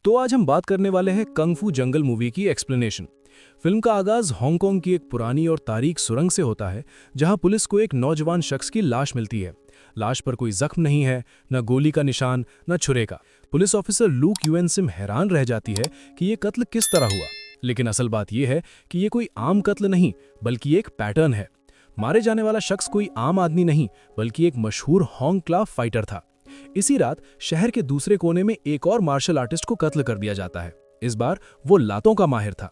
तो आज हम बात करने वाले हैं कंग फू जंगल मूवी की एक्सप्लेनेशन। फिल्म का आगाज हांगकांग की एक पुरानी और तारीख सुरंग से होता है, जहां पुलिस को एक नौजवान शख्स की लाश मिलती है। लाश पर कोई जख्म नहीं है, न गोली का निशान, न छुरे का। Police officer look UN SIM हैरान रह जाती है कि ये कत्ल किस तरह हुआ। लेकिन असल बात यह है कि ये कोई आम कत्ल नहीं, बल्कि एक पैटर्न है। मारे जाने वाला शख्स कोई आम आदमी नहीं, बल्कि एक मशहूर होंग क्ला फाइटर था। इसी रात शहर के दूसरे कोने में एक और मार्शल आर्टिस्ट को कत्ल कर दिया जाता है। इस बार वो लातों का माहिर था।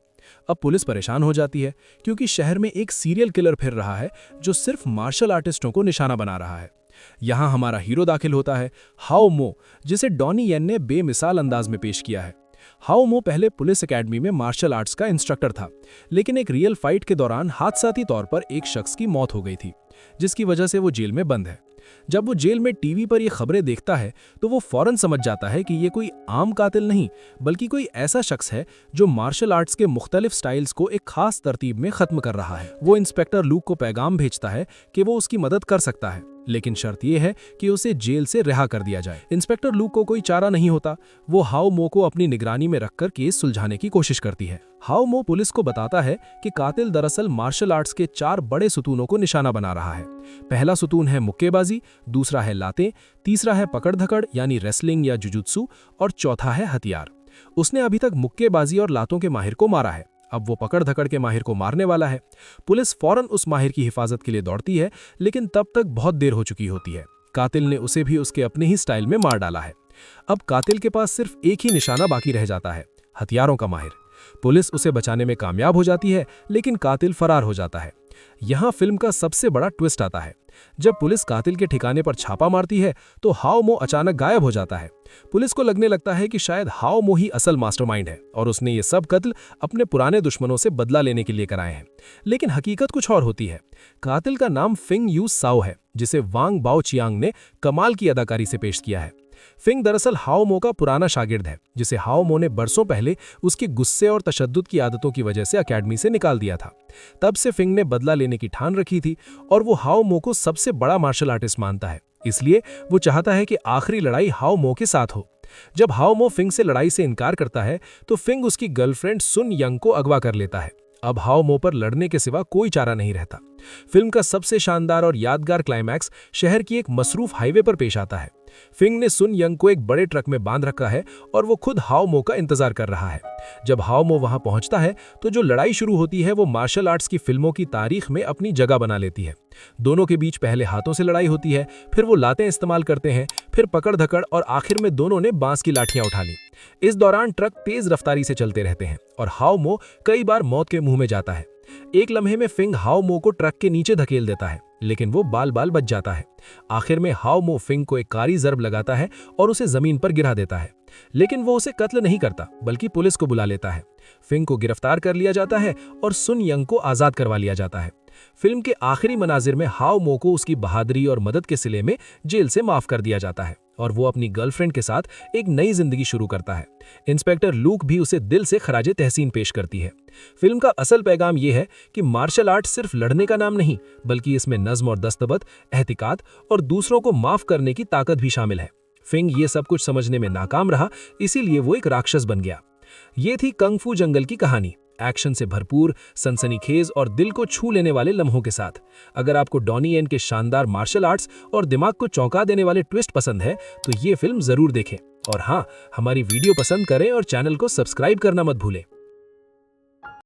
अब पुलिस परेशान हो जाती है, क्योंकि शहर में एक सीरियल किलर फिर रहा है जो सिर्फ मार्शल आर्टिस्टों को निशाना बना रहा है। यहाँ हमारा हीरो दाखिल होता है, हाओ मो, जिसे डॉनी येन ने बेमिसाल अंदाज में पेश किया है। हाओ मो पहले पुलिस एकेडमी में मार्शल आर्ट्स का इंस्ट्रक्टर था, लेकिन एक रियल फाइट के दौरान हादसाती तौर पर एक शख्स की मौत हो गई थी, जिसकी वजह से वो जेल में बंद है। जब वो जेल में टीवी पर ये खबरें देखता है तो वो फौरन समझ जाता है कि ये कोई आम कातिल नहीं, बल्कि कोई ऐसा शख्स है जो मार्शल आर्ट्स के मुख्तलिफ स्टाइल्स को एक खास तरतीब में खत्म कर रहा है। वो इंस्पेक्टर लूक को पैगाम भेजता है कि वो उसकी मदद कर सकता है, लेकिन शर्त यह है कि उसे जेल से रिहा कर दिया जाए। इंस्पेक्टर लूक को कोई चारा नहीं होता। वो हाओ मो को अपनी निगरानी में रखकर केस सुलझाने की कोशिश करती है। हाओ मो पुलिस को बताता है कि कातिल दरअसल मार्शल आर्ट्स के 4 बड़े सुतूनों को निशाना बना रहा है। पहला सुतून है मुक्केबाजी, दूसरा है लातें, तीसरा है पकड़ धकड़ यानी रेसलिंग या जुजुत्सु, और चौथा है हथियार। उसने अभी तक मुक्केबाजी और लातों के माहिर को मारा है, अब वो पकड़ धकड़ के माहिर को मारने वाला है। पुलिस फौरन उस माहिर की हिफाजत के लिए दौड़ती है, लेकिन तब तक बहुत देर हो चुकी होती है। कातिल ने उसे भी उसके अपने ही स्टाइल में मार डाला है। अब कातिल के पास सिर्फ एक ही निशाना बाकी रह जाता है, हथियारों का माहिर। पुलिस उसे बचाने में कामयाब हो जाती है, लेकिन कातिल फरार हो जाता है। यहाँ फिल्म का सबसे बड़ा ट्विस्ट आता है। जब पुलिस कातिल के ठिकाने पर छापा मारती है तो हाओ मो अचानक गायब हो जाता है। पुलिस को लगने लगता है कि शायद हाओ मो ही असल मास्टरमाइंड है और उसने ये सब कत्ल अपने पुराने दुश्मनों से बदला लेने के लिए कराए हैं। लेकिन हकीकत कुछ और होती है। कातिल का नाम फिंग यू साओ है, जिसे वांग बाओ चियांग ने कमाल की अदाकारी से पेश किया है। फिंग दरअसल हाओ मो का पुराना शागिर्द है, जिसे हाओ मो ने बरसों पहले उसके गुस्से और तशद्दुद की आदतों की वजह से अकेडमी से निकाल दिया था। तब से फिंग ने बदला लेने की ठान रखी थी और वो हाओ मो को सबसे बड़ा मार्शल आर्टिस्ट मानता है। इसलिए वो चाहता है कि आखिरी लड़ाई हाओ मो के साथ हो। जब हाओ मो फिंग से लड़ाई से इनकार करता है तो फिंग उसकी गर्लफ्रेंड सुन यंग को अगवा कर लेता है। अब हाओ मो पर लड़ने के सिवा कोई चारा नहीं रहता। फिल्म का सबसे शानदार और यादगार क्लाइमैक्स शहर की एक मसरूफ हाईवे पर पेश आता है। फिंग ने सुन यंग को एक बड़े ट्रक में बांध रखा है और वो खुद हाओ मो का इंतजार कर रहा है। जब हाओ मो वहां पहुंचता है तो जो लड़ाई शुरू होती है वो मार्शल आर्ट्स की फिल्मों की तारीख में अपनी जगह बना लेती है। दोनों के बीच पहले हाथों से लड़ाई होती है, फिर वो लातें इस्तेमाल करते हैं, फिर पकड़ धकड़, और आखिर में दोनों ने बांस की लाठियां उठा ली। इस दौरान ट्रक तेज रफ्तारी से चलते रहते हैं और हाओ मो कई बार मौत के मुंह में जाता है। एक लम्हे में फिंग हाओ मो को ट्रक के नीचे धकेल देता है, लेकिन वो बाल बाल बच जाता है। आखिर में हाओ मो फिंग को एक कारी जर्ब लगाता है और उसे जमीन पर गिरा देता है, लेकिन वो उसे कत्ल नहीं करता, बल्कि पुलिस को बुला लेता है। फिंग को गिरफ्तार कर लिया जाता है और सुन यंग को आजाद करवा लिया जाता है। फिल्म के आखिरी मनाजिर में हाओ मो को उसकी बहादुरी और मदद के सिले में जेल से माफ कर दिया जाता है और वो अपनी गर्लफ्रेंड के साथ एक नई जिंदगी शुरू करता है। इंस्पेक्टर लूक भी उसे दिल से खराजे तहसीन पेश करती है। फिल्म का असल पैगाम यह है कि मार्शल आर्ट सिर्फ लड़ने का नाम नहीं, बल्कि इसमें नज्म और दस्तबत, एहतिकात और दूसरों को माफ करने की ताकत भी शामिल है। फिंग ये सब कुछ समझने में नाकाम रहा, इसीलिए वो एक राक्षस बन गया। ये थी कंग फू जंगल की कहानी, एक्शन से भरपूर, सनसनीखेज और दिल को छू लेने वाले लम्हों के साथ। अगर आपको डॉनी येन के शानदार मार्शल आर्ट्स और दिमाग को चौंका देने वाले ट्विस्ट पसंद है तो ये फिल्म जरूर देखें। और हाँ, हमारी वीडियो पसंद करें और चैनल को सब्सक्राइब करना मत भूलें।